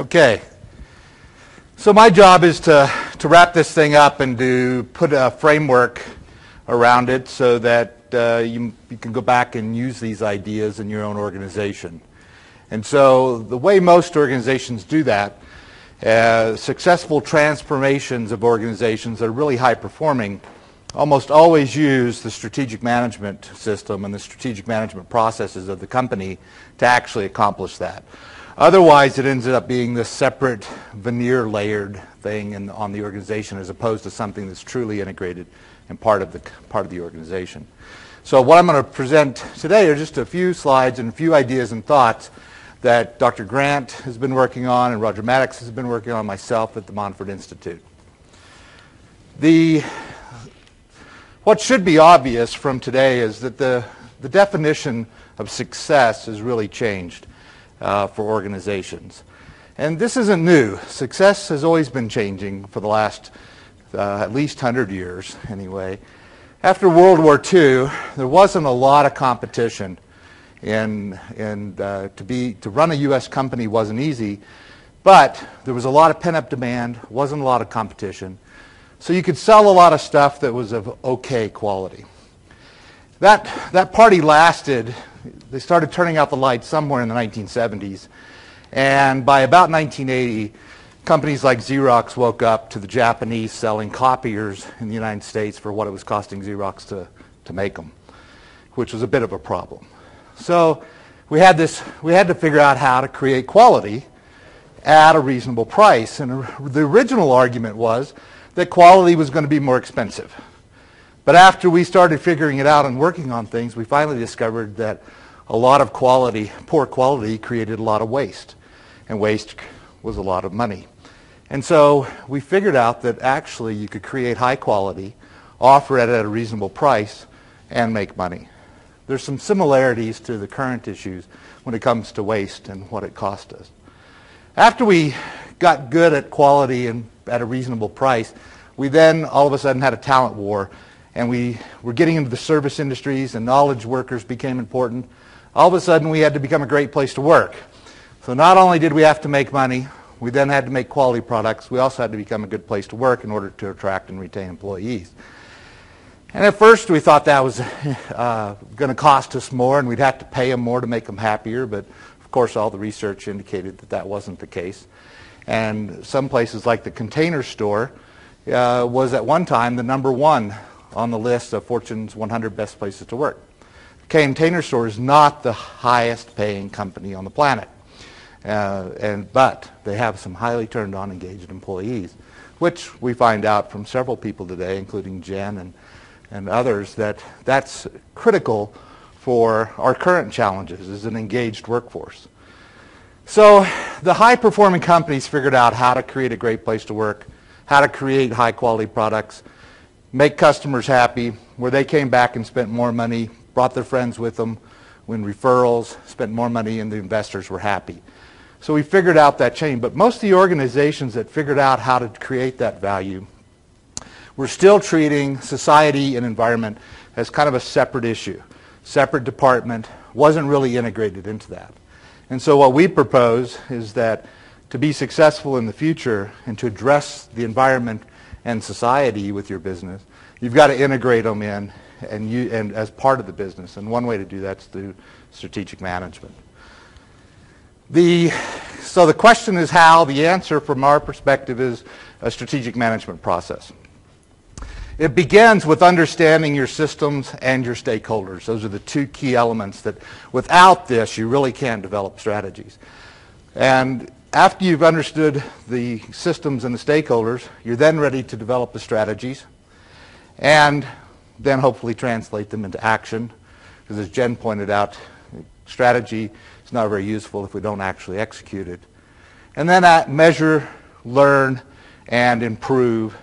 Okay, so my job is to wrap this thing up and to put a framework around it so that you can go back and use these ideas in your own organization. And so the way most organizations do that, successful transformations of organizations that are really high performing almost always use the strategic management system and the strategic management processes of the company to actually accomplish that. Otherwise, it ends up being this separate veneer layered thing on the organization as opposed to something that's truly integrated and part of the organization. So what I'm going to present today are just a few slides and a few ideas and thoughts that Dr. Grant has been working on and Roger Maddox has been working on, myself at the Monfort Institute. What should be obvious from today is that the definition of success has really changed for organizations. And this isn't new. Success has always been changing for the last at least 100 years anyway. After World War II, there wasn't a lot of competition to run a U.S. company wasn't easy, but there was a lot of pent-up demand, wasn't a lot of competition. So you could sell a lot of stuff that was of okay quality. That party lasted. They started turning out the lights somewhere in the 1970s. And by about 1980, companies like Xerox woke up to the Japanese selling copiers in the United States for what it was costing Xerox to make them, which was a bit of a problem. So we had to figure out how to create quality at a reasonable price. And the original argument was that quality was going to be more expensive. But after we started figuring it out and working on things, we finally discovered that a lot of poor quality created a lot of waste. And waste was a lot of money. And so we figured out that actually you could create high quality, offer it at a reasonable price, and make money. There's some similarities to the current issues when it comes to waste and what it cost us. After we got good at quality and at a reasonable price, we then all of a sudden had a talent war, and we were getting into the service industries and knowledge workers became important. All of a sudden we had to become a great place to work. So not only did we have to make money, we then had to make quality products. We also had to become a good place to work in order to attract and retain employees. And at first we thought that was going to cost us more and we'd have to pay them more to make them happier, but of course all the research indicated that that wasn't the case. And some places like the Container Store was at one time the #1 on the list of Fortune's 100 best places to work. Container Store is not the highest paying company on the planet, but they have some highly turned on engaged employees, which we find out from several people today, including Jen and others, that's critical for our current challenges is an engaged workforce. So the high-performing companies figured out how to create a great place to work, how to create high-quality products, make customers happy, where they came back and spent more money, brought their friends with them, when referrals, spent more money, and the investors were happy. So we figured out that chain. But most of the organizations that figured out how to create that value were still treating society and environment as kind of a separate issue, separate department, wasn't really integrated into that. And so what we propose is that to be successful in the future and to address the environment and society with your business, you've got to integrate them in and as part of the business. And one way to do that is through strategic management. So the question is how. The answer from our perspective is a strategic management process. It begins with understanding your systems and your stakeholders. Those are the two key elements that without this you really can't develop strategies. And after you've understood the systems and the stakeholders, you're then ready to develop the strategies and then hopefully translate them into action. Because as Jen pointed out, strategy is not very useful if we don't actually execute it. And then measure, learn, and improve.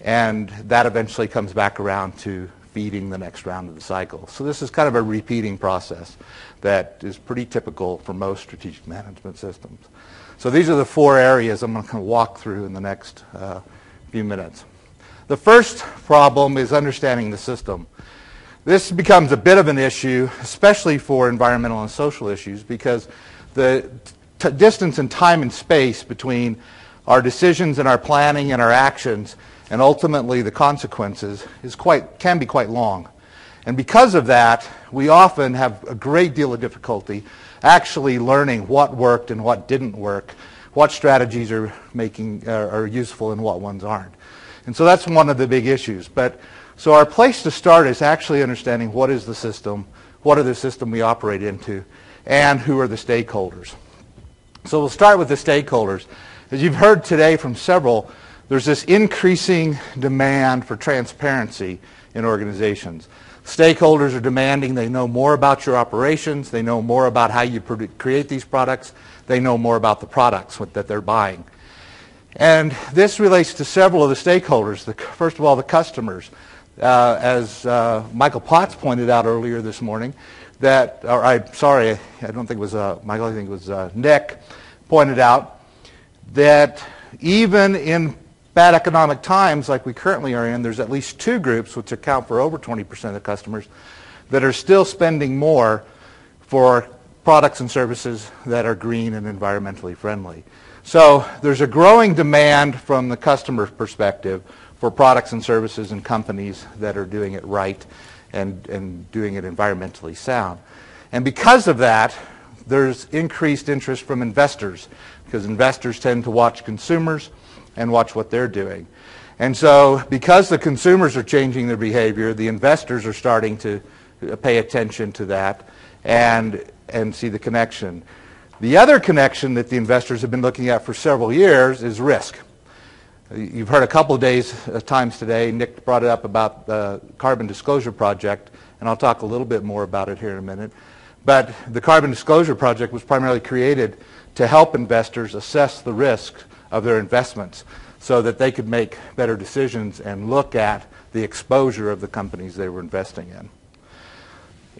And that eventually comes back around to feeding the next round of the cycle. So this is kind of a repeating process that is pretty typical for most strategic management systems. So these are the 4 areas I'm going to walk through in the next few minutes. The first problem is understanding the system. This becomes a bit of an issue, especially for environmental and social issues, because the distance in time and space between our decisions and our planning and our actions and ultimately the consequences can be quite long. And because of that, we often have a great deal of difficulty actually learning what worked and what didn't work, what strategies are useful and what ones aren't. And so that's one of the big issues. So our place to start is actually understanding what is the system, what are the system we operate into, and who are the stakeholders. So we'll start with the stakeholders. As you've heard today from several, there's this increasing demand for transparency in organizations. Stakeholders are demanding they know more about your operations, they know more about how you create these products, they know more about the products that they're buying. And this relates to several of the stakeholders. First of all, the customers. As Michael Potts pointed out earlier this morning, I don't think it was Michael, I think it was Nick, pointed out that even in bad economic times like we currently are in, there's at least two groups, which account for over 20% of the customers, that are still spending more for products and services that are green and environmentally friendly. So there's a growing demand from the customer perspective for products and services and companies that are doing it right and doing it environmentally sound. And because of that, there's increased interest from investors, because investors tend to watch consumers and watch what they're doing. And so because the consumers are changing their behavior, the investors are starting to pay attention to that and see the connection. The other connection that the investors have been looking at for several years is risk. You've heard a couple of times today, Nick brought it up about the Carbon Disclosure Project, and I'll talk a little bit more about it here in a minute. But the Carbon Disclosure Project was primarily created to help investors assess the risk of their investments so that they could make better decisions and look at the exposure of the companies they were investing in.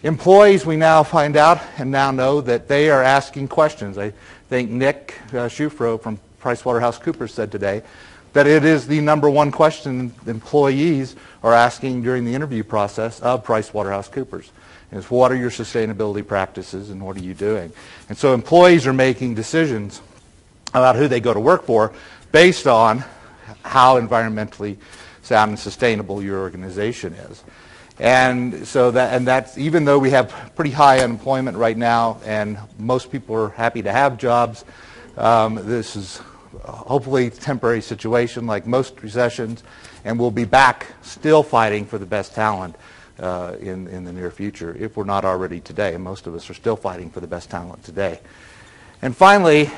Employees, we now find out and now know that they are asking questions. I think Nick Schufro from PricewaterhouseCoopers said today that it is the number one question employees are asking during the interview process of PricewaterhouseCoopers, is what are your sustainability practices and what are you doing? And so employees are making decisions about who they go to work for based on how environmentally sound and sustainable your organization is. And so that's even though we have pretty high unemployment right now and most people are happy to have jobs, this is hopefully a temporary situation like most recessions, and we'll be back still fighting for the best talent in the near future, if we're not already today. And most of us are still fighting for the best talent today. And finally,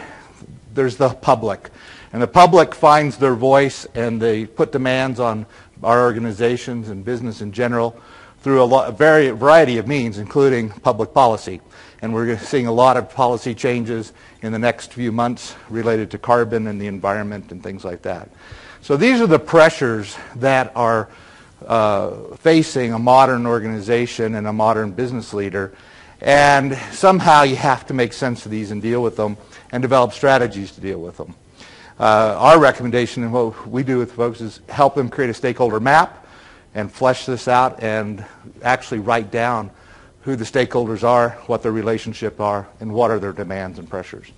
there's the public. And the public finds their voice and they put demands on our organizations and business in general through a variety of means, including public policy. And we're seeing a lot of policy changes in the next few months related to carbon and the environment and things like that. So these are the pressures that are facing a modern organization and a modern business leader. And somehow you have to make sense of these and deal with them and develop strategies to deal with them. Our recommendation and what we do with folks is help them create a stakeholder map and flesh this out and actually write down who the stakeholders are, what their relationship are, and what are their demands and pressures.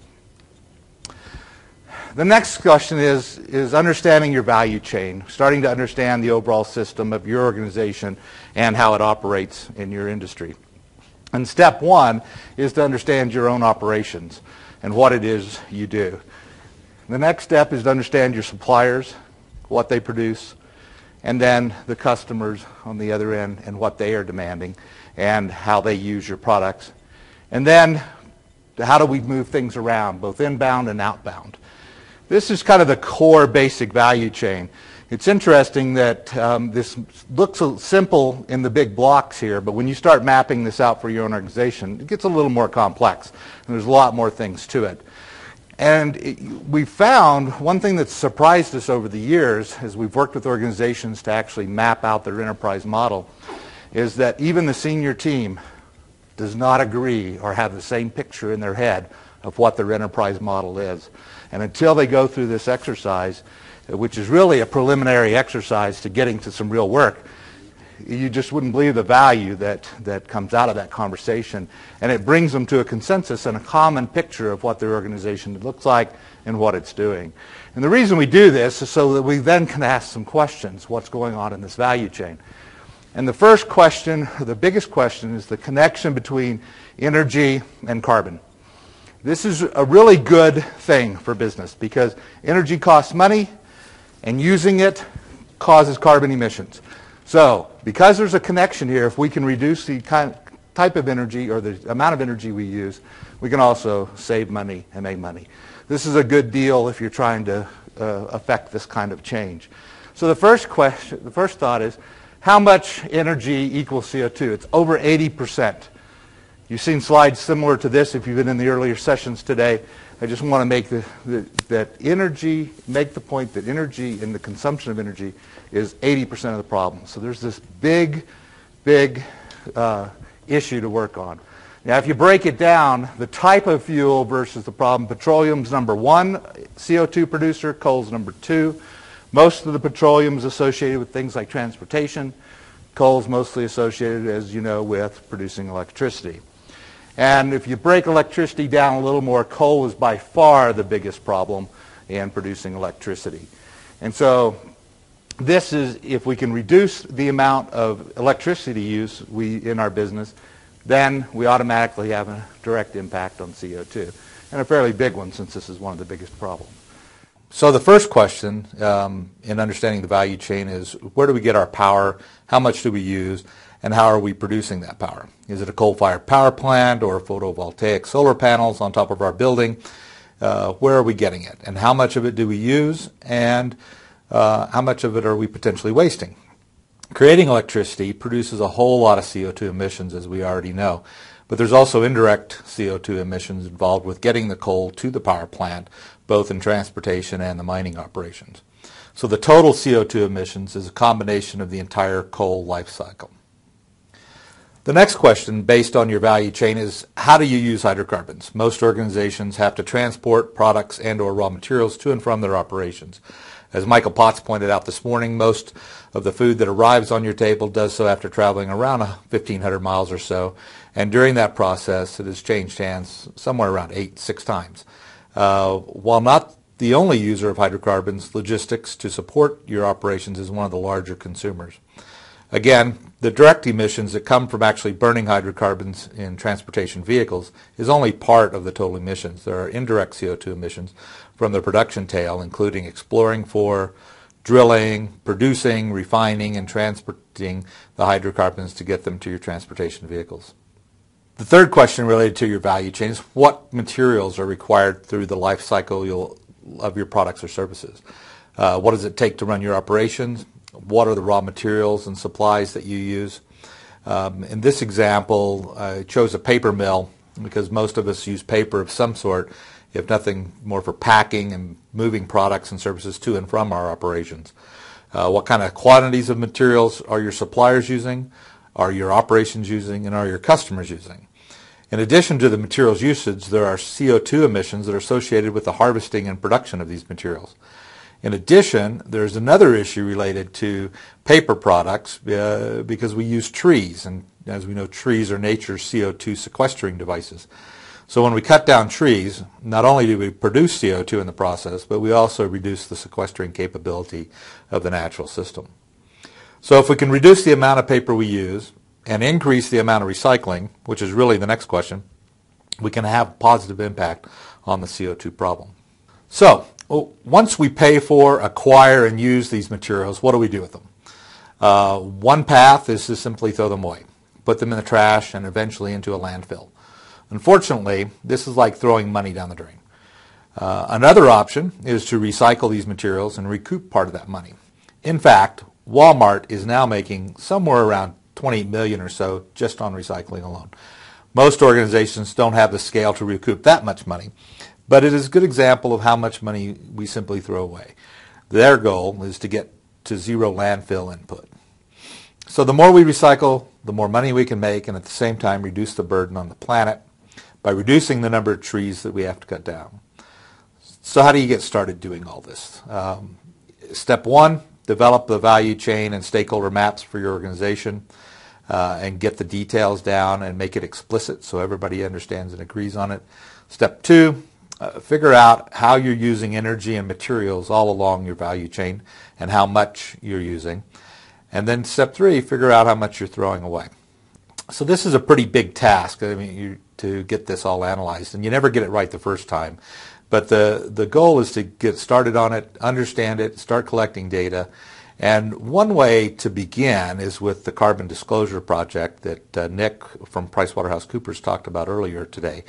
The next question is understanding your value chain, starting to understand the overall system of your organization and how it operates in your industry. And step one is to understand your own operations and what it is you do. The next step is to understand your suppliers, what they produce, and then the customers on the other end and what they are demanding and how they use your products. And then how do we move things around, both inbound and outbound. This is kind of the core basic value chain. It's interesting that this looks simple in the big blocks here, but when you start mapping this out for your own organization, it gets a little more complex, and there's a lot more things to it. And we found one thing that's surprised us over the years as we've worked with organizations to actually map out their enterprise model is that even the senior team does not agree or have the same picture in their head of what their enterprise model is. And until they go through this exercise, which is really a preliminary exercise to getting to some real work, you just wouldn't believe the value that comes out of that conversation. And it brings them to a consensus and a common picture of what their organization looks like and what it's doing. And the reason we do this is so that we then can ask some questions. What's going on in this value chain? And the first question, or the biggest question, is the connection between energy and carbon. This is a really good thing for business because energy costs money and using it causes carbon emissions. So because there's a connection here, if we can reduce the type of energy or the amount of energy we use, we can also save money and make money. This is a good deal if you're trying to affect this kind of change. So the first question, the first thought is, how much energy equals CO2? It's over 80%. You've seen slides similar to this if you've been in the earlier sessions today. I just want to make make the point that energy and the consumption of energy is 80% of the problem. So there's this big issue to work on. Now, if you break it down, the type of fuel versus the problem, petroleum's number one CO2 producer, coal's number two. Most of the petroleum is associated with things like transportation. Coal's mostly associated, as you know, with producing electricity. And if you break electricity down a little more, coal is by far the biggest problem in producing electricity. And so this is, if we can reduce the amount of electricity use in our business, then we automatically have a direct impact on CO2, and a fairly big one since this is one of the biggest problems. So the first question in understanding the value chain is, where do we get our power, how much do we use, and how are we producing that power? Is it a coal-fired power plant or photovoltaic solar panels on top of our building? Where are we getting it? And how much of it do we use? And how much of it are we potentially wasting? Creating electricity produces a whole lot of CO2 emissions, as we already know. But there's also indirect CO2 emissions involved with getting the coal to the power plant, both in transportation and the mining operations. So the total CO2 emissions is a combination of the entire coal life cycle. The next question, based on your value chain, is how do you use hydrocarbons? Most organizations have to transport products and or raw materials to and from their operations. As Michael Potts pointed out this morning, most of the food that arrives on your table does so after traveling around 1,500 miles or so, and during that process it has changed hands somewhere around 6 times. While not the only user of hydrocarbons, logistics to support your operations is one of the larger consumers. Again, the direct emissions that come from actually burning hydrocarbons in transportation vehicles is only part of the total emissions. There are indirect CO2 emissions from the production tail, including exploring for, drilling, producing, refining, and transporting the hydrocarbons to get them to your transportation vehicles. The third question related to your value chain is, what materials are required through the life cycle of your products or services? What does it take to run your operations? What are the raw materials and supplies that you use? In this example, I chose a paper mill because most of us use paper of some sort, if nothing more for packing and moving products and services to and from our operations. What kind of quantities of materials are your suppliers using, are your operations using, and are your customers using? In addition to the materials usage, there are CO2 emissions that are associated with the harvesting and production of these materials. In addition, there's another issue related to paper products because we use trees, and as we know, trees are nature's CO2 sequestering devices. So when we cut down trees, not only do we produce CO2 in the process, but we also reduce the sequestering capability of the natural system. So if we can reduce the amount of paper we use and increase the amount of recycling, which is really the next question, we can have a positive impact on the CO2 problem. So once we pay for, acquire, and use these materials, what do we do with them? One path is to simply throw them away, put them in the trash, and eventually into a landfill. Unfortunately, this is like throwing money down the drain. Another option is to recycle these materials and recoup part of that money. In fact, Walmart is now making somewhere around $28 million or so just on recycling alone. Most organizations don't have the scale to recoup that much money, but it is a good example of how much money we simply throw away. Their goal is to get to zero landfill input. So the more we recycle, the more money we can make, and at the same time reduce the burden on the planet by reducing the number of trees that we have to cut down. So how do you get started doing all this? Step one, develop the value chain and stakeholder maps for your organization and get the details down and make it explicit so everybody understands and agrees on it. Step 2, figure out how you're using energy and materials all along your value chain and how much you're using. And then step 3, figure out how much you're throwing away. So this is a pretty big task, to get this all analyzed, and you never get it right the first time. But the goal is to get started on it, understand it, start collecting data. And one way to begin is with the Carbon Disclosure Project that Nick from PricewaterhouseCoopers talked about earlier today.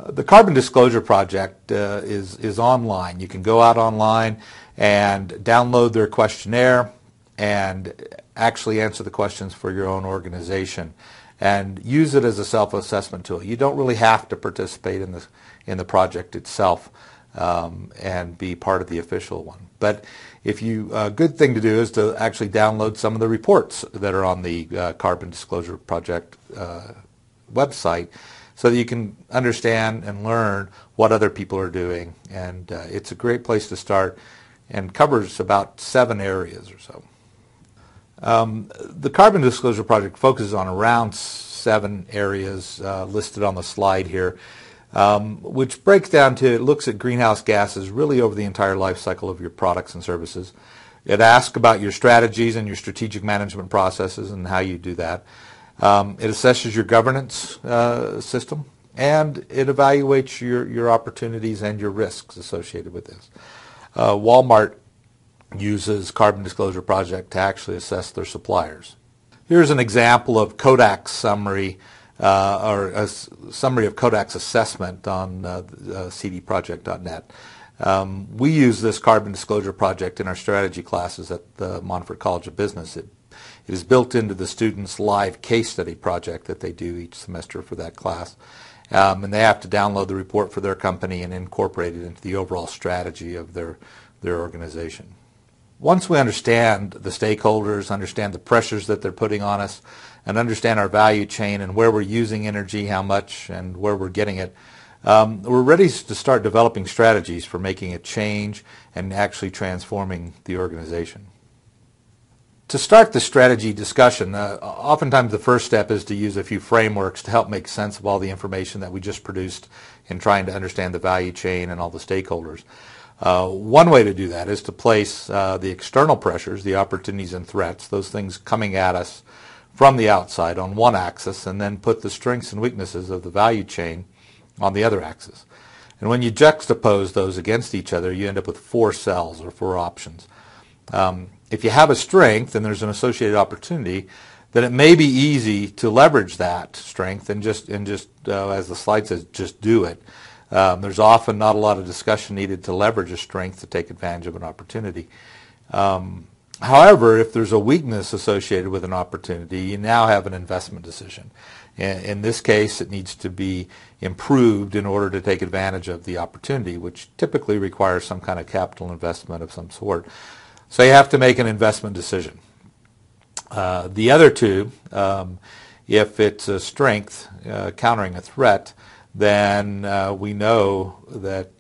The Carbon Disclosure Project is online. You can go out online and download their questionnaire and actually answer the questions for your own organization and use it as a self-assessment tool. You don't really have to participate in the project itself and be part of the official one. But a good thing to do is to actually download some of the reports that are on the Carbon Disclosure Project website so that you can understand and learn what other people are doing. And it's a great place to start and covers about 7 areas or so. The Carbon Disclosure Project focuses on around 7 areas listed on the slide here, which breaks down to, it looks at greenhouse gases really over the entire life cycle of your products and services. It asks about your strategies and your strategic management processes and how you do that. It assesses your governance system, and it evaluates your opportunities and your risks associated with this. Walmart uses Carbon Disclosure Project to actually assess their suppliers. Here's an example of Kodak's summary, or a summary of Kodak's assessment on cdproject.net. We use this Carbon Disclosure Project in our strategy classes at the Monfort College of Business. It is built into the students' live case study project that they do each semester for that class. And they have to download the report for their company and incorporate it into the overall strategy of their organization. Once we understand the stakeholders, understand the pressures that they're putting on us, and understand our value chain and where we're using energy, how much, and where we're getting it, we're ready to start developing strategies for making a change and actually transforming the organization. To start the strategy discussion, oftentimes the first step is to use a few frameworks to help make sense of all the information that we just produced in trying to understand the value chain and all the stakeholders. One way to do that is to place the external pressures, the opportunities and threats, those things coming at us from the outside on one axis, and then put the strengths and weaknesses of the value chain on the other axis. And when you juxtapose those against each other, you end up with 4 cells or 4 options. If you have a strength and there's an associated opportunity, then it may be easy to leverage that strength and just as the slide says, just do it. There's often not a lot of discussion needed to leverage a strength to take advantage of an opportunity. However, if there's a weakness associated with an opportunity, you now have an investment decision. In this case, it needs to be improved in order to take advantage of the opportunity, which typically requires some kind of capital investment of some sort. So you have to make an investment decision. The other 2, if it's a strength countering a threat, then we know that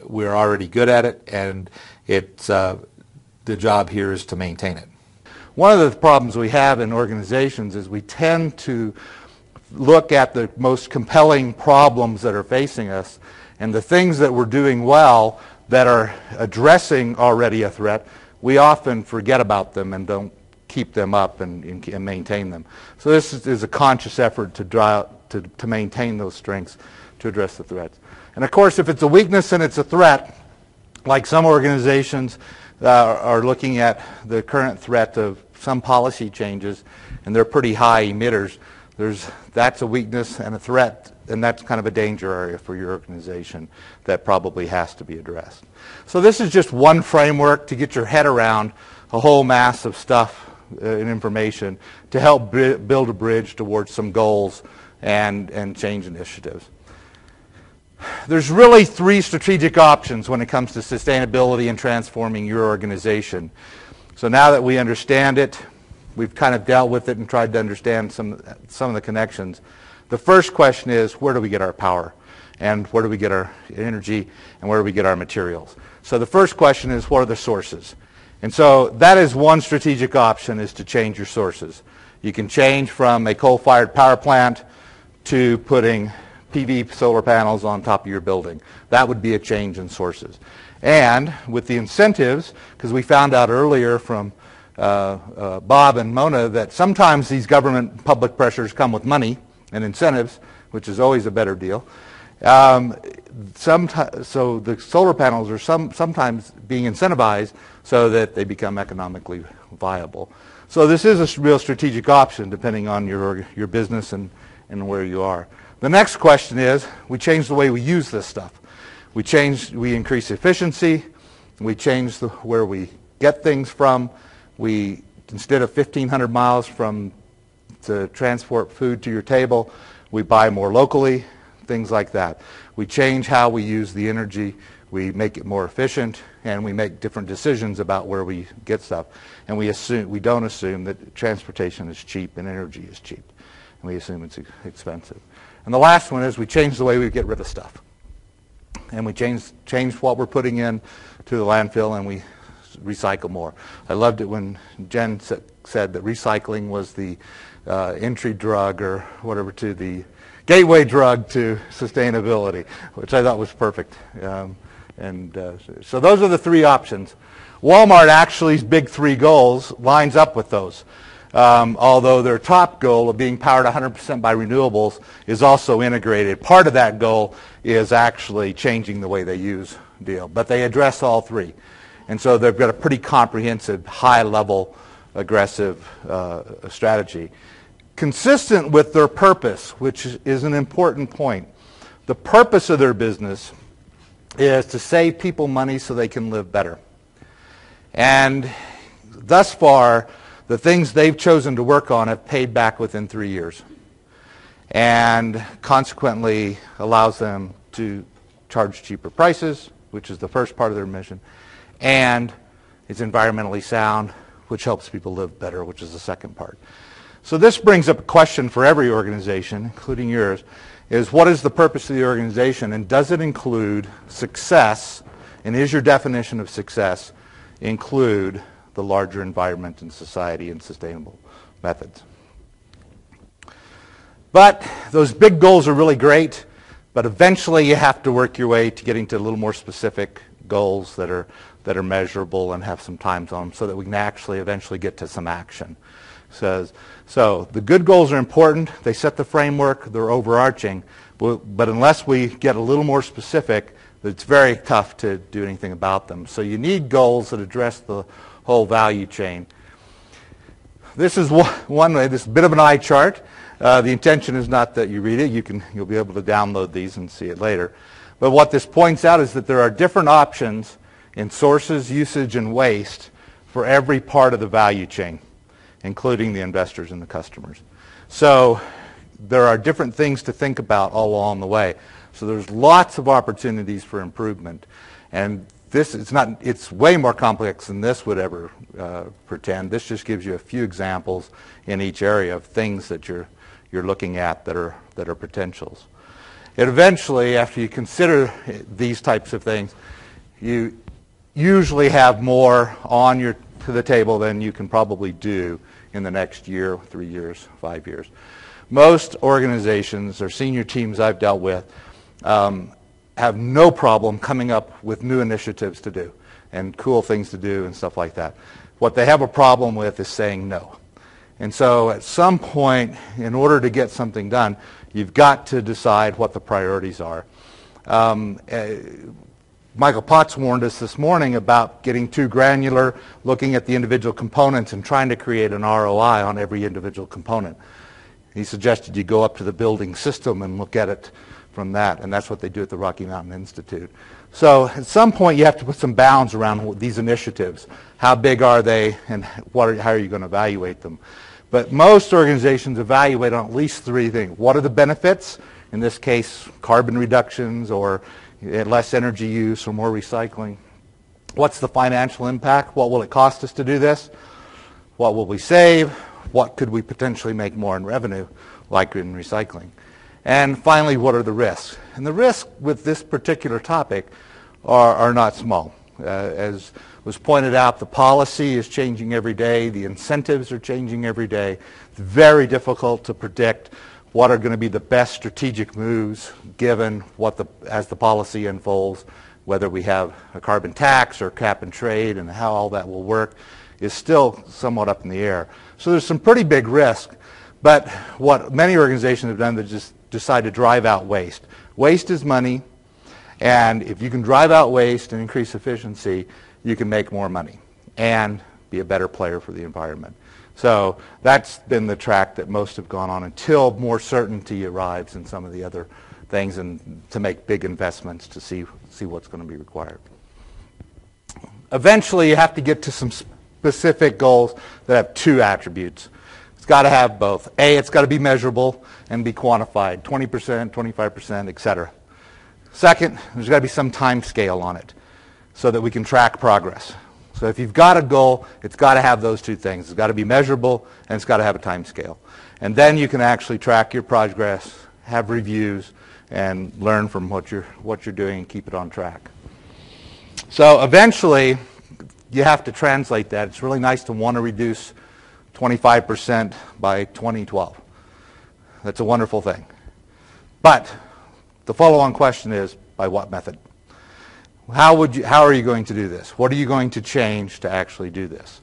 we're already good at it, and the job here is to maintain it. One of the problems we have in organizations is we tend to look at the most compelling problems that are facing us, and the things that we're doing well that are addressing already a threat, we often forget about them and don't keep them up and maintain them. So this is a conscious effort to maintain those strengths to address the threats. And of course, if it's a weakness and it's a threat, like some organizations are looking at the current threat of some policy changes, and they're pretty high emitters, that's a weakness and a threat, and that's kind of a danger area for your organization that probably has to be addressed. So this is just one framework to get your head around a whole mass of stuff and information to help build a bridge towards some goals and change initiatives. There's really 3 strategic options when it comes to sustainability and transforming your organization. So now that we understand it, we've kind of dealt with it and tried to understand some of the connections. The first question is, where do we get our power? And where do we get our energy? And where do we get our materials? So the first question is, what are the sources? And so that is one strategic option, is to change your sources. You can change from a coal-fired power plant to putting PV solar panels on top of your building. That would be a change in sources. And with the incentives, because we found out earlier from Bob and Mona that sometimes these government public pressures come with money and incentives, which is always a better deal. So the solar panels are sometimes being incentivized so that they become economically viable. So this is a real strategic option depending on your business and where you are. The next question is, we change the way we use this stuff. We increase efficiency. We change where we get things from. We, instead of 1,500 miles to transport food to your table, we buy more locally, things like that. We change how we use the energy. We make it more efficient, and we make different decisions about where we get stuff. And we don't assume that transportation is cheap and energy is cheap. And we assume it's expensive. And the last one is we change the way we get rid of stuff. And we change what we're putting in to the landfill, and we recycle more. I loved it when Jen said that recycling was the entry drug, or whatever, to the gateway drug to sustainability, which I thought was perfect. So those are the three options. Walmart actually's big three goals lines up with those. Although their top goal of being powered 100% by renewables is also integrated. Part of that goal is actually changing the way they use deal. But they address all three. And so they've got a pretty comprehensive, high-level, aggressive strategy. Consistent with their purpose, which is an important point. The purpose of their business is to save people money so they can live better. And thus far, the things they've chosen to work on have paid back within 3 years, and consequently allows them to charge cheaper prices, which is the first part of their mission, and it's environmentally sound, which helps people live better, which is the second part. So this brings up a question for every organization, including yours, is what is the purpose of the organization, and does it include success, and is your definition of success include the larger environment and society and sustainable methods? But those big goals are really great, but eventually you have to work your way to getting to a little more specific goals that are measurable and have some times on them, so that we can actually eventually get to some action. So the good goals are important. They set the framework. They're overarching. But unless we get a little more specific, it's very tough to do anything about them. So you need goals that address the whole value chain. This is one way. This is a bit of an eye chart. The intention is not that you read it. You'll be able to download these and see it later. But what this points out is that there are different options in sources, usage, and waste for every part of the value chain, including the investors and the customers. So there are different things to think about all along the way. So there's lots of opportunities for improvement. And it's way more complex than this would ever pretend. This just gives you a few examples in each area of things that you're looking at that are potentials. And eventually, after you consider these types of things, you usually have more to the table than you can probably do in the next year, 3 years, 5 years. Most organizations or senior teams I've dealt with have no problem coming up with new initiatives to do and cool things to do and stuff like that. What they have a problem with is saying no. And so at some point, in order to get something done, you've got to decide what the priorities are. Michael Potts warned us this morning about getting too granular, looking at the individual components and trying to create an ROI on every individual component. He suggested you go up to the building system and look at it from that, and that's what they do at the Rocky Mountain Institute. So at some point you have to put some bounds around these initiatives. How big are they, and how are you going to evaluate them? But most organizations evaluate on at least three things. What are the benefits? In this case, carbon reductions or less energy use or more recycling. What's the financial impact? What will it cost us to do this? What will we save? What could we potentially make more in revenue, like in recycling? And finally, what are the risks? And the risks with this particular topic are not small. As was pointed out, the policy is changing every day. The incentives are changing every day. It's very difficult to predict what are going to be the best strategic moves given as the policy unfolds. Whether we have a carbon tax or cap and trade and how all that will work is still somewhat up in the air. So there's some pretty big risk. But what many organizations have done is just decide to drive out waste. Waste is money, and if you can drive out waste and increase efficiency, you can make more money and be a better player for the environment. So that's been the track that most have gone on until more certainty arrives in some of the other things and to make big investments to see what's going to be required. Eventually, you have to get to some specific goals that have two attributes. It's got to have both. A, it's got to be measurable and be quantified, 20%, 25%, et cetera. Second, there's got to be some time scale on it so that we can track progress. So if you've got a goal, it's got to have those two things. It's got to be measurable and it's got to have a time scale. And then you can actually track your progress, have reviews, and learn from what you're doing and keep it on track. So eventually, you have to translate that. It's really nice to want to reduce 25% by 2012. That's a wonderful thing. But the follow-on question is, by what method? How are you going to do this? What are you going to change to actually do this?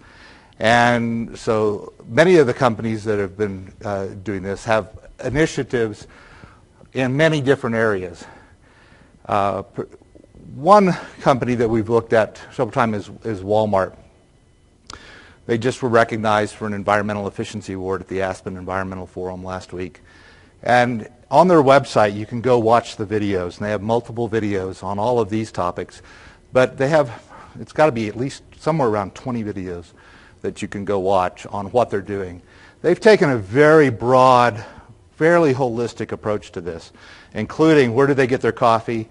And so many of the companies that have been doing this have initiatives in many different areas. One company that we've looked at several times is Walmart. They just were recognized for an environmental efficiency award at the Aspen Environmental Forum last week. And on their website, you can go watch the videos, and they have multiple videos on all of these topics. But it's got to be at least somewhere around 20 videos that you can go watch on what they're doing. They've taken a very broad, fairly holistic approach to this, including where do they get their coffee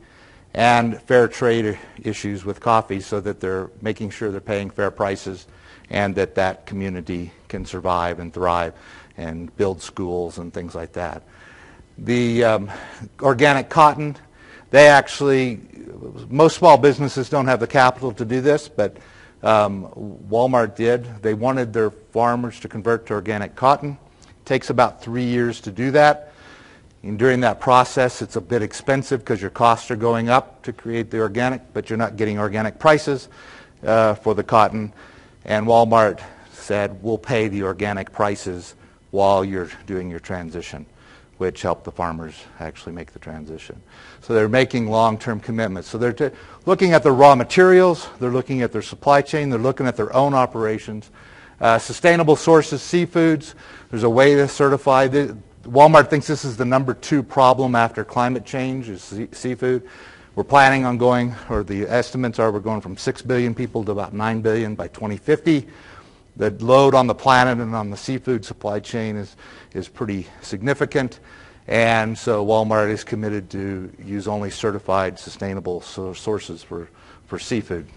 and fair trade issues with coffee so that they're making sure they're paying fair prices and that community can survive and thrive and build schools and things like that. The organic cotton, most small businesses don't have the capital to do this, but Walmart did. They wanted their farmers to convert to organic cotton. It takes about 3 years to do that. And during that process, it's a bit expensive because your costs are going up to create the organic, but you're not getting organic prices for the cotton. And Walmart said, we'll pay the organic prices while you're doing your transition, which helped the farmers actually make the transition. So they're making long-term commitments. So they're looking at their raw materials, they're looking at their supply chain, they're looking at their own operations. Sustainable sources, seafoods, there's a way to certify. Walmart thinks this is the #2 problem after climate change is seafood. We're planning on going, or the estimates are we're going from 6 billion people to about 9 billion by 2050. The load on the planet and on the seafood supply chain is pretty significant. And so Walmart is committed to use only certified sustainable sources for seafood.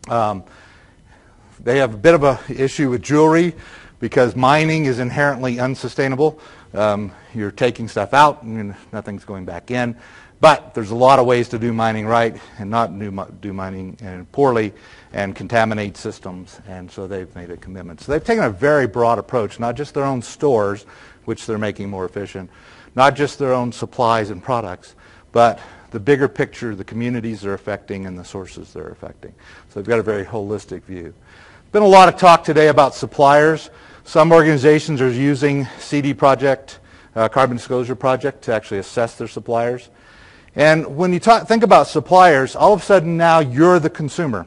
They have a bit of an issue with jewelry because mining is inherently unsustainable. You're taking stuff out and nothing's going back in. But there's a lot of ways to do mining right and not do mining poorly and contaminate systems, and so they've made a commitment. So they've taken a very broad approach, not just their own stores, which they're making more efficient, not just their own supplies and products, but the bigger picture, the communities they're affecting and the sources they're affecting. So they've got a very holistic view. Been a lot of talk today about suppliers. Some organizations are using CD Project, Carbon Disclosure Project, to actually assess their suppliers. And when you think about suppliers, all of a sudden now you're the consumer.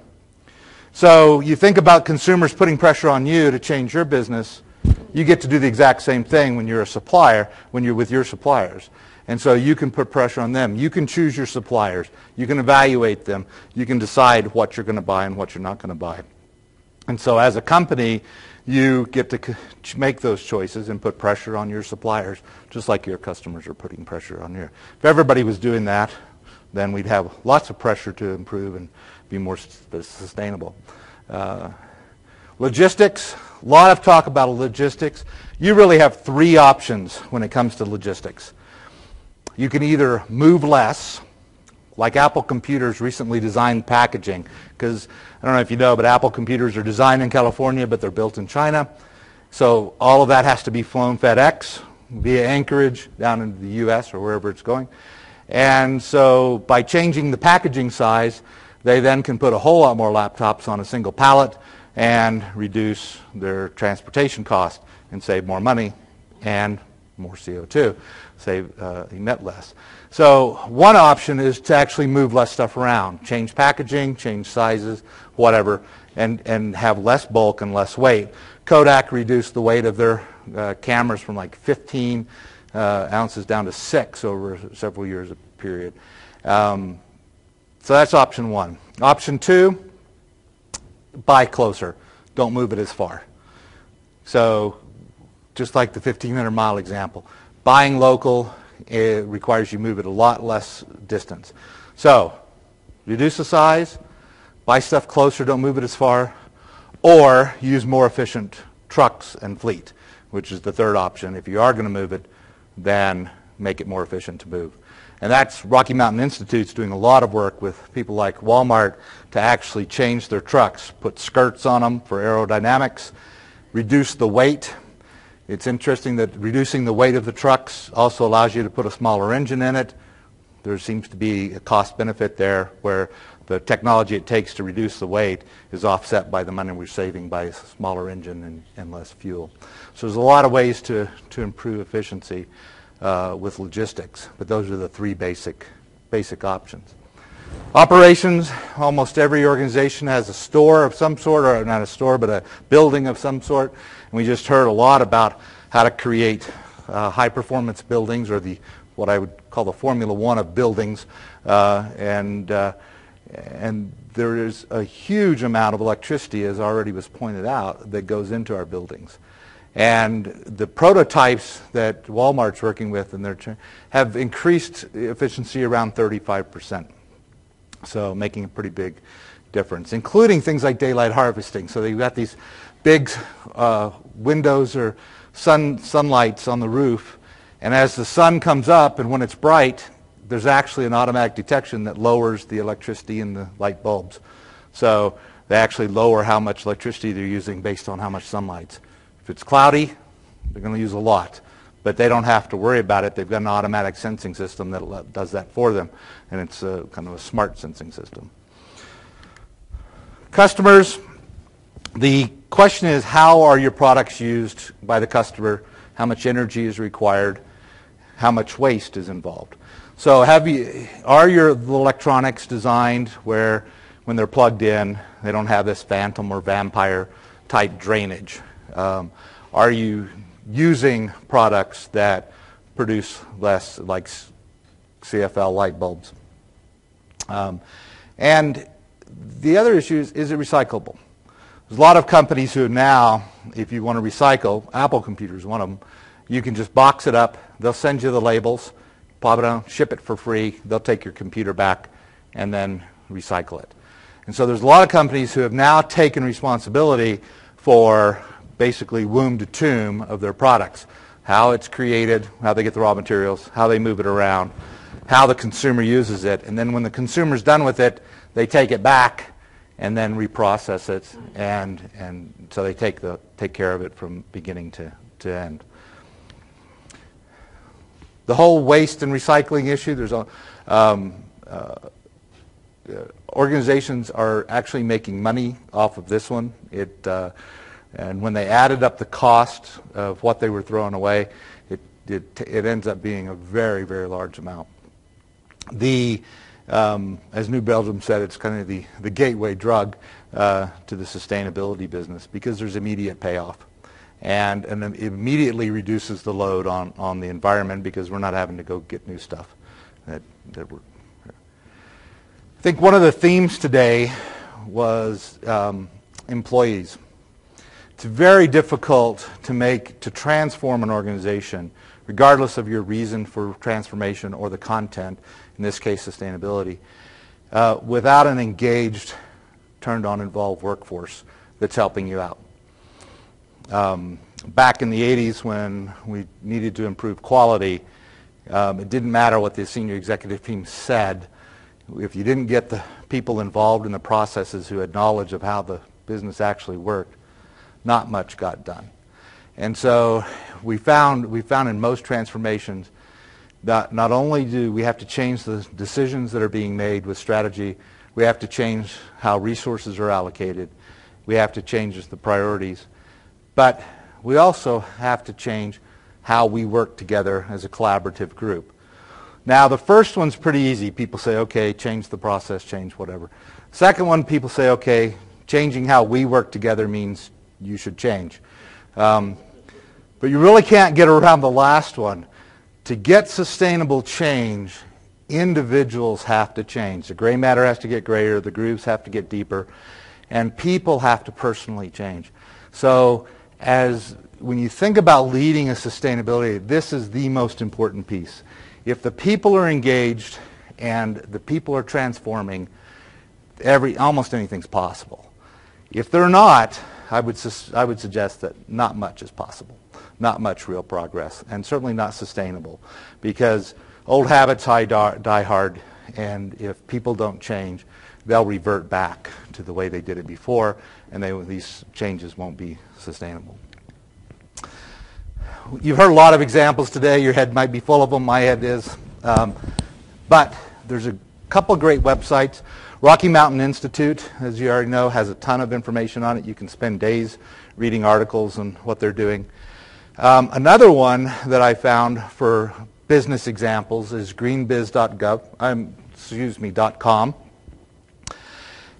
So you think about consumers putting pressure on you to change your business. You get to do the exact same thing when you're a supplier, when you're with your suppliers. And so you can put pressure on them. You can choose your suppliers. You can evaluate them. You can decide what you're going to buy and what you're not going to buy. And so as a company, you get to make those choices and put pressure on your suppliers, just like your customers are putting pressure on you. If everybody was doing that, then we'd have lots of pressure to improve and be more sustainable. Logistics, a lot of talk about logistics. You really have 3 options when it comes to logistics. You can either move less, like Apple computers recently designed packaging, because I don't know if you know, but Apple computers are designed in California, but they're built in China. So all of that has to be flown FedEx via Anchorage down into the U.S. or wherever it's going. And so by changing the packaging size, they then can put a whole lot more laptops on a single pallet and reduce their transportation cost and save more money and more CO2, emit less. So one option is to actually move less stuff around, change packaging, change sizes, whatever, and have less bulk and less weight. Kodak reduced the weight of their cameras from like 15 ounces down to 6 over several years period. So that's option one. Option two, buy closer. Don't move it as far. So just like the 1,500 mile example, buying local, it requires you move it a lot less distance. So reduce the size, buy stuff closer, don't move it as far, or use more efficient trucks and fleet, which is the third option. If you are going to move it, then make it more efficient to move. And that's Rocky Mountain Institute's doing a lot of work with people like Walmart to actually change their trucks, put skirts on them for aerodynamics, reduce the weight. It's interesting that reducing the weight of the trucks also allows you to put a smaller engine in it. There seems to be a cost benefit there where the technology it takes to reduce the weight is offset by the money we're saving by a smaller engine and less fuel. So there's a lot of ways to improve efficiency with logistics, but those are the three basic options. Operations, almost every organization has a store of some sort, or not a store, but a building of some sort. And we just heard a lot about how to create high-performance buildings, or what I would call the Formula One of buildings. And there is a huge amount of electricity, as already was pointed out, that goes into our buildings. And the prototypes that Walmart's working with have increased efficiency around 35%. So making a pretty big difference, including things like daylight harvesting. So they've got these big windows or sunlights on the roof, and as the sun comes up and when it's bright, there's actually an automatic detection that lowers the electricity in the light bulbs. So they actually lower how much electricity they're using based on how much sunlight. If it's cloudy, they're going to use a lot. But they don't have to worry about it. They've got an automatic sensing system that does that for them. And it's kind of a smart sensing system. Customers, the question is, how are your products used by the customer? How much energy is required? How much waste is involved? So are your electronics designed where when they're plugged in, they don't have this phantom or vampire type drainage? Are you using products that produce less, like CFL light bulbs? And the other issue is it recyclable? There's a lot of companies who now, if you want to recycle, Apple computers, one of them, you can just box it up, they'll send you the labels, pop it on, ship it for free, they'll take your computer back and then recycle it. And so there's a lot of companies who have now taken responsibility for basically womb to tomb of their products. How it's created, how they get the raw materials, how they move it around, how the consumer uses it, and then when the consumer's done with it, they take it back and then reprocess it, and so they take care of it from beginning to end. The whole waste and recycling issue, there's organizations are actually making money off of this one. And when they added up the cost of what they were throwing away, it ends up being a very, very large amount. As New Belgium said, it's kind of the gateway drug to the sustainability business because there's immediate payoff. And it immediately reduces the load on the environment because we're not having to go get new stuff. I think one of the themes today was employees. It's very difficult to transform an organization, regardless of your reason for transformation or the content, in this case sustainability, without an engaged, turned-on, involved workforce that's helping you out. Back in the 80s when we needed to improve quality, it didn't matter what the senior executive team said. if you didn't get the people involved in the processes who had knowledge of how the business actually worked, not much got done. And so we found in most transformations that not only do we have to change the decisions that are being made with strategy, we have to change how resources are allocated, we have to change the priorities, but we also have to change how we work together as a collaborative group. Now, the first one's pretty easy. People say, okay, change the process, change whatever. Second one, people say, okay, changing how we work together means you should change. But you really can't get around the last one. To get sustainable change, individuals have to change. The gray matter has to get grayer, the grooves have to get deeper, and people have to personally change. So when you think about leading a sustainability, this is the most important piece. If the people are engaged and the people are transforming, almost anything's possible. If they're not, I would suggest that not much is possible, not much real progress, and certainly not sustainable, because old habits die hard, and if people don't change, they'll revert back to the way they did it before, and these changes won't be sustainable. You've heard a lot of examples today. Your head might be full of them. My head is. But there's a couple of great websites. Rocky Mountain Institute, as you already know, has a ton of information on it. You can spend days reading articles on what they're doing. Another one that I found for business examples is greenbiz.com.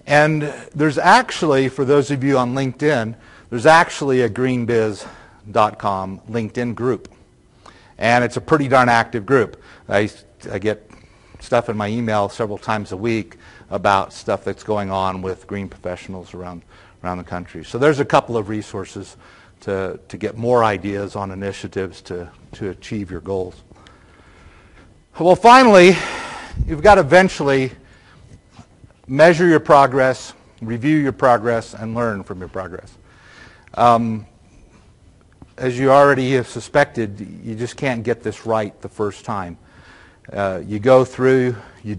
And there's actually, for those of you on LinkedIn, there's actually a greenbiz.com LinkedIn group. And it's a pretty darn active group. I get stuff in my email several times a week about stuff that's going on with green professionals around the country. So there's a couple of resources to get more ideas on initiatives to achieve your goals. Well, finally, you've got to eventually measure your progress, review your progress, and learn from your progress. As you already have suspected, you just can't get this right the first time. You go through, you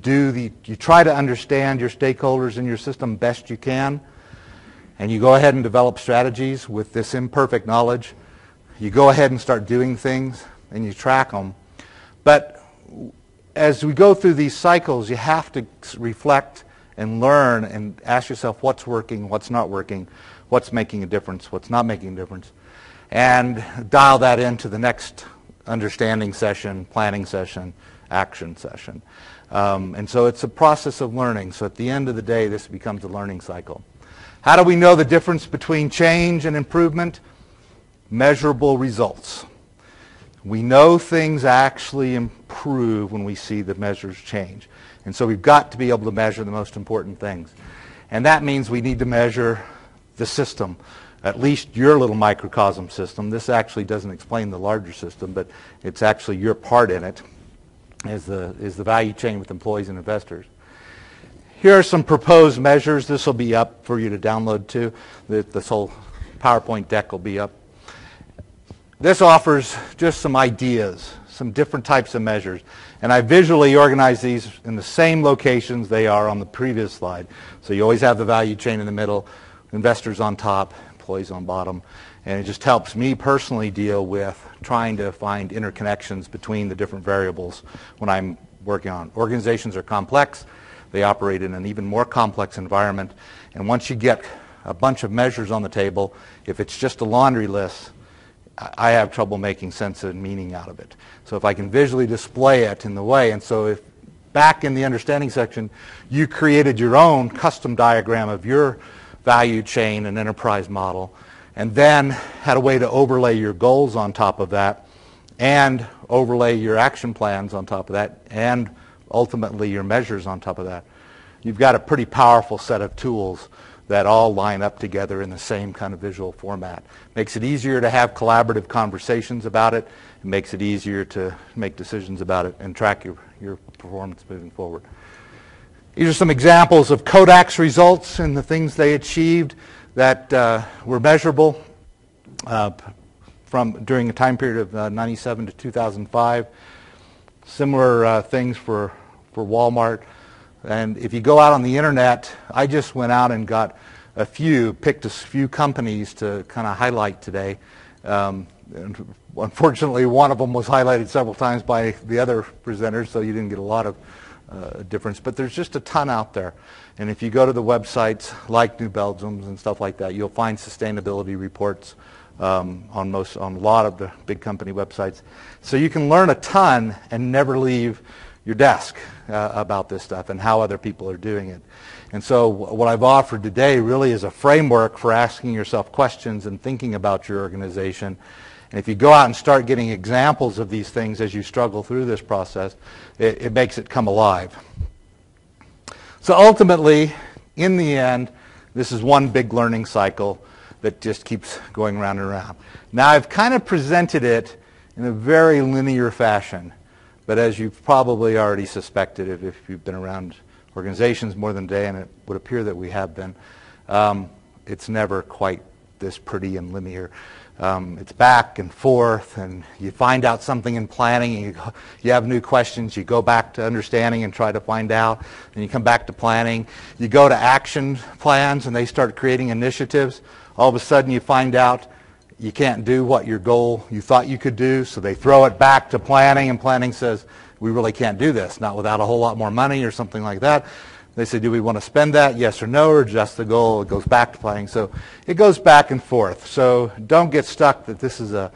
try to understand your stakeholders in your system best you can, and you go ahead and develop strategies with this imperfect knowledge. You go ahead and start doing things, and you track them. But as we go through these cycles, you have to reflect and learn and ask yourself what's working, what's not working, what's making a difference, what's not making a difference, and dial that into the next understanding session, planning session, action session. And so it's a process of learning. So at the end of the day, this becomes a learning cycle. How do we know the difference between change and improvement? Measurable results. We know things actually improve when we see the measures change. And so we've got to be able to measure the most important things. And that means we need to measure the system, at least your little microcosm system. This actually doesn't explain the larger system, but it's actually your part in it, is the value chain with employees and investors. Here are some proposed measures. This will be up for you to download too. This whole PowerPoint deck will be up. This offers just some ideas, some different types of measures. And I visually organize these in the same locations they are on the previous slide. So you always have the value chain in the middle, investors on top, employees on bottom. And it just helps me personally deal with trying to find interconnections between the different variables when I'm working on. Organizations are complex. They operate in an even more complex environment. And once you get a bunch of measures on the table, if it's just a laundry list, I have trouble making sense and meaning out of it. So if I can visually display it in the way, and so if back in the understanding section, you created your own custom diagram of your value chain and enterprise model, and then had a way to overlay your goals on top of that, and overlay your action plans on top of that, and ultimately your measures on top of that, you've got a pretty powerful set of tools that all line up together in the same kind of visual format. Makes it easier to have collaborative conversations about it. It makes it easier to make decisions about it and track your performance moving forward. These are some examples of Kodak's results and the things they achieved that were measurable during a time period of 97 to 2005. Similar things for Walmart. And if you go out on the internet, I just went out and got picked a few companies to kind of highlight today. And unfortunately, one of them was highlighted several times by the other presenters, so you didn't get a lot of difference. But there's just a ton out there. And if you go to the websites like New Belgium's and stuff like that, you'll find sustainability reports on a lot of the big company websites. So you can learn a ton and never leave your desk about this stuff and how other people are doing it. And so what I've offered today really is a framework for asking yourself questions and thinking about your organization. And if you go out and start getting examples of these things as you struggle through this process, it makes it come alive. So ultimately, in the end, this is one big learning cycle that just keeps going round and round. Now, I've kind of presented it in a very linear fashion, but as you've probably already suspected if you've been around organizations more than a day, and it would appear that we have been, it's never quite this pretty and linear. It's back and forth, and you find out something in planning, and you have new questions, you go back to understanding and try to find out, and you come back to planning. You go to action plans, and they start creating initiatives. All of a sudden, you find out you can't do what your goal you thought you could do, so they throw it back to planning, and planning says, we really can't do this, not without a whole lot more money or something like that. They say, do we want to spend that, yes or no, or adjust the goal? It goes back to planning. So it goes back and forth. So don't get stuck that this is a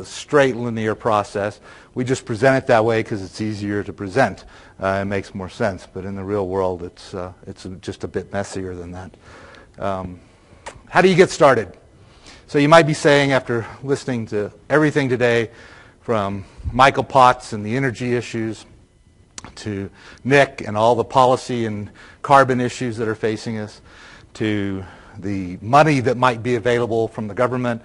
straight linear process. We just present it that way because it's easier to present. It makes more sense. But in the real world, it's just a bit messier than that. How do you get started? So you might be saying, after listening to everything today, from Michael Potts and the energy issues, to Nick and all the policy and carbon issues that are facing us, to the money that might be available from the government,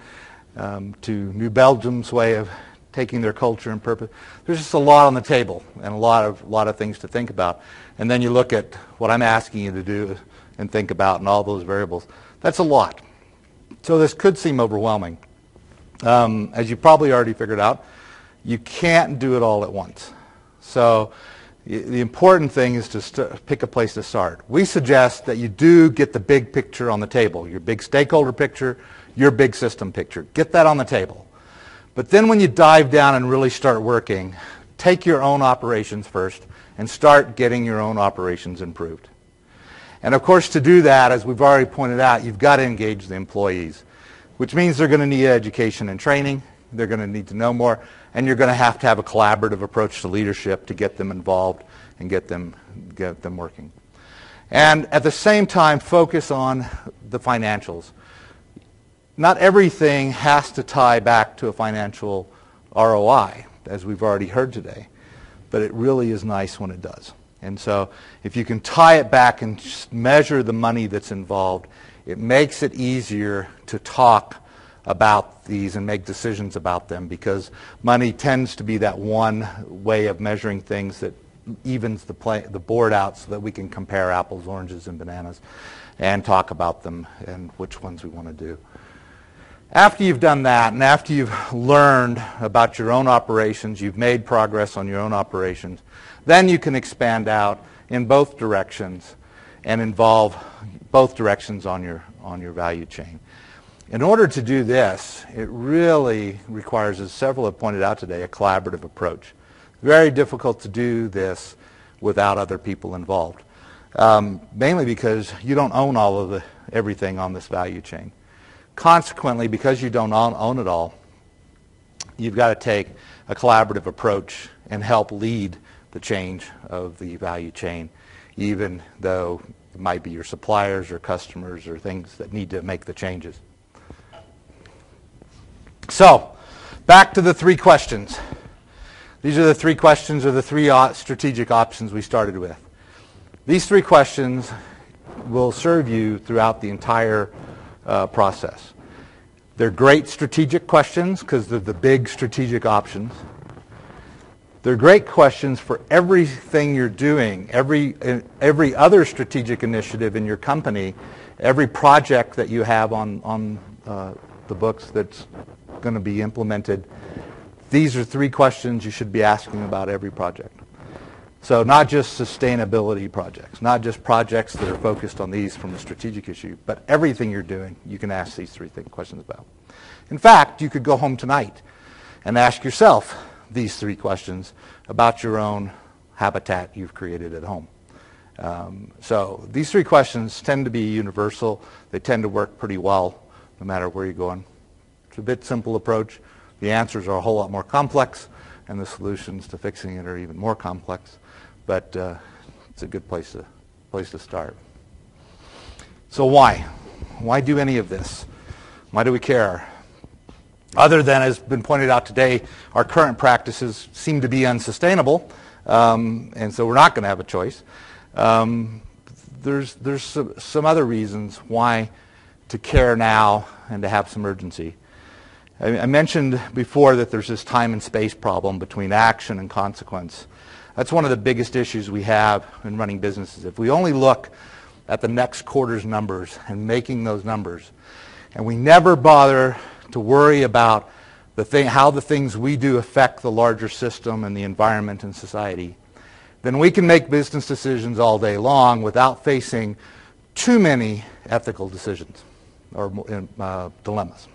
to New Belgium's way of taking their culture and purpose. There's just a lot on the table and a lot of things to think about. And then you look at what I'm asking you to do and think about and all those variables. That's a lot. So this could seem overwhelming. As you probably already figured out, you can't do it all at once. So the important thing is to pick a place to start. We suggest that you do get the big picture on the table, your big stakeholder picture, your big system picture. Get that on the table. But then when you dive down and really start working, take your own operations first and start getting your own operations improved. And of course, to do that, as we've already pointed out, you've got to engage the employees, which means they're going to need education and training. They're going to need to know more, and you're going to have a collaborative approach to leadership to get them involved and get them working. And at the same time, focus on the financials. Not everything has to tie back to a financial ROI, as we've already heard today, but it really is nice when it does. And so if you can tie it back and measure the money that's involved, it makes it easier to talk about these and make decisions about them, because money tends to be that one way of measuring things that evens the board out so that we can compare apples, oranges, and bananas and talk about them and which ones we want to do. After you've done that, and after you've learned about your own operations, you've made progress on your own operations, then you can expand out in both directions and involve both directions on your value chain. In order to do this, it really requires, as several have pointed out today, a collaborative approach. Very difficult to do this without other people involved, mainly because you don't own all of everything on this value chain. Consequently, because you don't own it all, you've got to take a collaborative approach and help lead the change of the value chain, even though it might be your suppliers or customers or things that need to make the changes. So, back to the three questions. These are the three questions, or the three strategic options we started with. These three questions will serve you throughout the entire process. They're great strategic questions because they're the big strategic options. They're great questions for everything you're doing, every other strategic initiative in your company, every project that you have on the books that's going to be implemented. These are three questions you should be asking about every project. So not just sustainability projects, not just projects that are focused on these from a strategic issue, but everything you're doing, you can ask these three questions about. In fact, you could go home tonight and ask yourself these three questions about your own habitat you've created at home. So these three questions tend to be universal. They tend to work pretty well no matter where you're going. It's a bit simple approach. The answers are a whole lot more complex, and the solutions to fixing it are even more complex. But it's a good place to start. So why? Why do any of this? Why do we care? Other than, as has been pointed out today, our current practices seem to be unsustainable, and so we're not going to have a choice. There's some other reasons why to care now and to have some urgency. I mentioned before that there's this time and space problem between action and consequence. That's one of the biggest issues we have in running businesses. If we only look at the next quarter's numbers and making those numbers, and we never bother to worry about how the things we do affect the larger system and the environment and society, then we can make business decisions all day long without facing too many ethical decisions or dilemmas.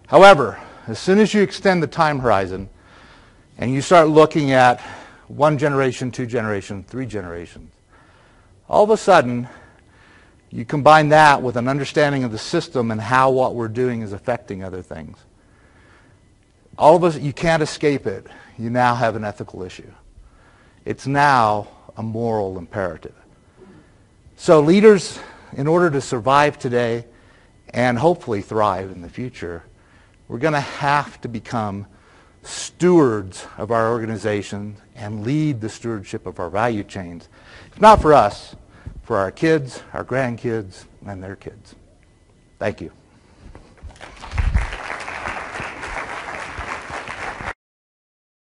However, as soon as you extend the time horizon and you start looking at 1 generation, 2 generations, 3 generations, all of a sudden you combine that with an understanding of the system and how what we're doing is affecting other things. All of us, you can't escape it. You now have an ethical issue. It's now a moral imperative. So leaders, in order to survive today and hopefully thrive in the future, we're going to have to become stewards of our organization and lead the stewardship of our value chains. If not for us, for our kids, our grandkids, and their kids. Thank you.